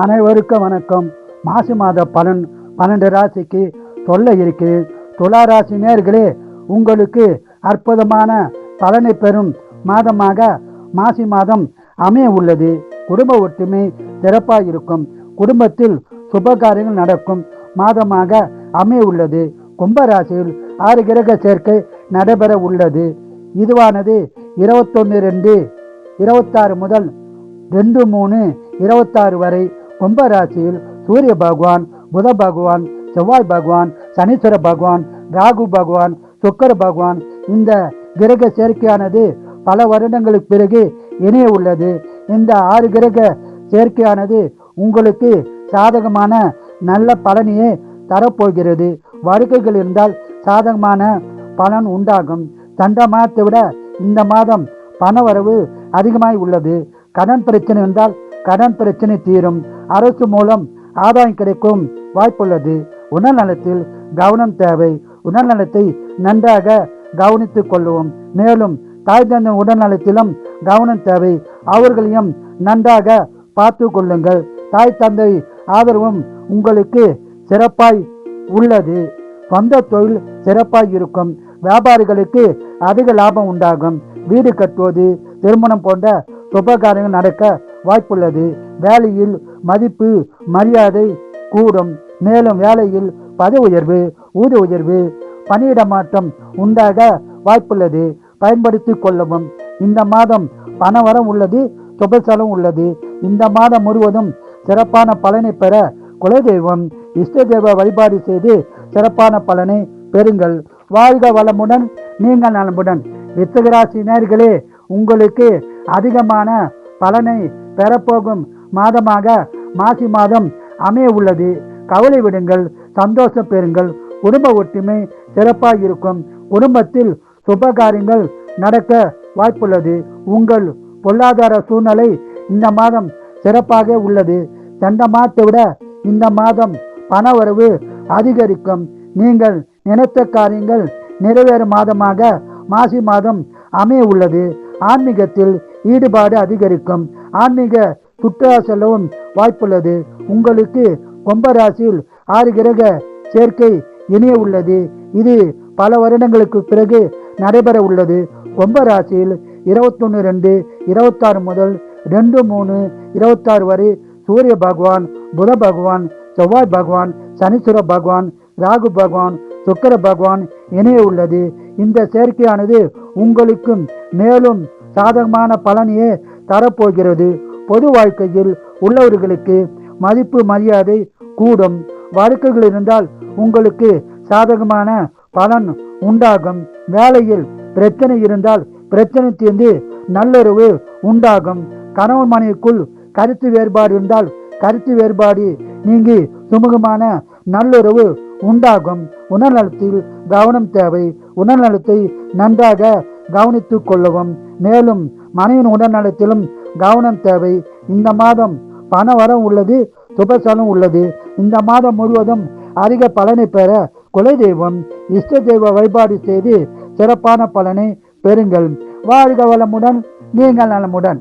அனைவருக்கும் வணக்கம். மாசி மாத பலன் 12 ராசிக்கு சொல்ல இருக்கிறேன். துலா ராசி நேயர்களே, உங்களுக்கு அற்புதமான பலனை பெறும் மாதமாக மாசி மாதம் அமைய உள்ளது. குடும்ப ஒற்றுமை சிறப்பாக இருக்கும். குடும்பத்தில் சுபகாரியங்கள் நடக்கும் மாதமாக அமைய உள்ளது. கும்பராசியில் 6 கிரக சேர்க்கை நடைபெற உள்ளது. இதுவானது 21/2/26 முதல் 2/3/26 வரை கும்பராசியில் சூரிய பகவான், புத பகவான், செவ்வாய் பகவான், சனீஸ்வர பகவான், ராகு பகவான், சுக்கர பகவான், இந்த கிரக சேர்க்கையானது பல வருடங்களுக்கு பிறகு இணைய உள்ளது. இந்த 6 கிரக சேர்க்கையானது உங்களுக்கு சாதகமான நல்ல பலனையே தரப்போகிறது. வருகைகள் இருந்தால் சாதகமான பலன் உண்டாகும். சென்ற மாதத்தை விட இந்த மாதம் பணவரவு அதிகமாய் உள்ளது. கடன் பிரச்சனை என்றால் கடன் பிரச்சனை தீரும். அரசு மூலம் ஆதாயம் கிடைக்கும் வாய்ப்புள்ளது. உடல்நலத்தில் கவனம் தேவை. உடல்நலத்தை நன்றாக கவனித்துக் கொள்வோம். மேலும் தாய் தந்தை உடல்நலத்திலும் கவனம் தேவை. அவர்களையும் நன்றாக பார்த்து கொள்ளுங்கள். தாய் தந்தை ஆதரவும் உங்களுக்கு சிறப்பாய் உள்ளது. சொந்த தொழில் சிறப்பாய் இருக்கும். வியாபாரிகளுக்கு அதிக லாபம் உண்டாகும். வீடு கட்டுவது, திருமணம் போன்ற சுபகாரியங்கள் நடக்க வாய்ப்புள்ளது. வேலையில் மதிப்பு மரியாதை கூடும். மேலும் வேலையில் பதவி உயர்வு, ஊதிய உயர்வு, பணியிட மாற்றம் உண்டாக வாய்ப்புள்ளது. பயன்படுத்திக் கொள்ளவும். இந்த மாதம் பணவரம் உள்ளது, சுபசலம் உள்ளது. இந்த மாதம் முழுவதும் சிறப்பான பலனை பெற குலதெய்வம், இஷ்ட தெய்வ வழிபாடு செய்து சிறப்பான பலனை பெறுங்கள். வாழ்க வளமுடன், நீங்கள் நலமுடன். விருச்சிகராசி நேயர்களே, உங்களுக்கு அதிகமான பலனை பெறப்போகும் மாதமாக மாசி மாதம் அமைய உள்ளது. கவலை விடுங்கள், சந்தோஷம் பெறுங்கள். குடும்ப ஒற்றுமை சிறப்பாக இருக்கும். குடும்பத்தில் சுபகாரியங்கள் நடக்க வாய்ப்புள்ளது. உங்கள் பொருளாதார சூழ்நிலை இந்த மாதம் சிறப்பாக உள்ளது. சென்ற மாதத்தை விட இந்த மாதம் பணவரவு அதிகரிக்கும். நீங்கள் நினைத்த காரியங்கள் நிறைவேறும் மாதமாக மாசி மாதம் அமைய உள்ளது. ஆன்மீகத்தில் ஈடுபாடு அதிகரிக்கும். ஆன்மீக சுற்றுலா செல்லவும் வாய்ப்புள்ளது. உங்களுக்கு கும்பராசியில் 6 கிரக சேர்க்கை இணைய உள்ளது. இது பல வருடங்களுக்கு பிறகு நடைபெற உள்ளது. கும்பராசியில் 21/2/26 முதல் 2/3/26 வரை சூரிய பகவான், புத பகவான், செவ்வாய் பகவான், சனீஸ்வர பகவான், ராகு பகவான், சுக்கர பகவான் இணைய உள்ளது. இந்த சேர்க்கையானது உங்களுக்கு மேலும் சாதகமான பலனையே தரப்போகிறது. பொது வாழ்க்கையில் உள்ளவர்களுக்கு மதிப்பு மரியாதை கூடும். வழக்குகள் இருந்தால் உங்களுக்கு சாதகமான பலன் உண்டாகும். வேலையில் பிரச்சனை இருந்தால் பிரச்சனை தீர்ந்து நல்லுறவு உண்டாகும். கணவன் மனைவிக்குள் கருத்து வேறுபாடு இருந்தால் கருத்து வேறுபாடு நீங்கி சுமூகமான நல்லுறவு உண்டாகும். உடல்நலத்தில் கவனம் தேவை. உடல்நலத்தை நன்றாக கவனித்துக் கொள்ளவும். மேலும் மனைவின் உடல்நலத்திலும் கவனம் தேவை. இந்த மாதம் பண வரம் உள்ளது, சுபசலம் உள்ளது. இந்த மாதம் முழுவதும் அதிக பலனை பெற குலதெய்வம், இஷ்ட தெய்வ வழிபாடு செய்து சிறப்பான பலனை பெறுங்கள். வாழ்க வளமுடன், நீங்கள் நலமுடன்.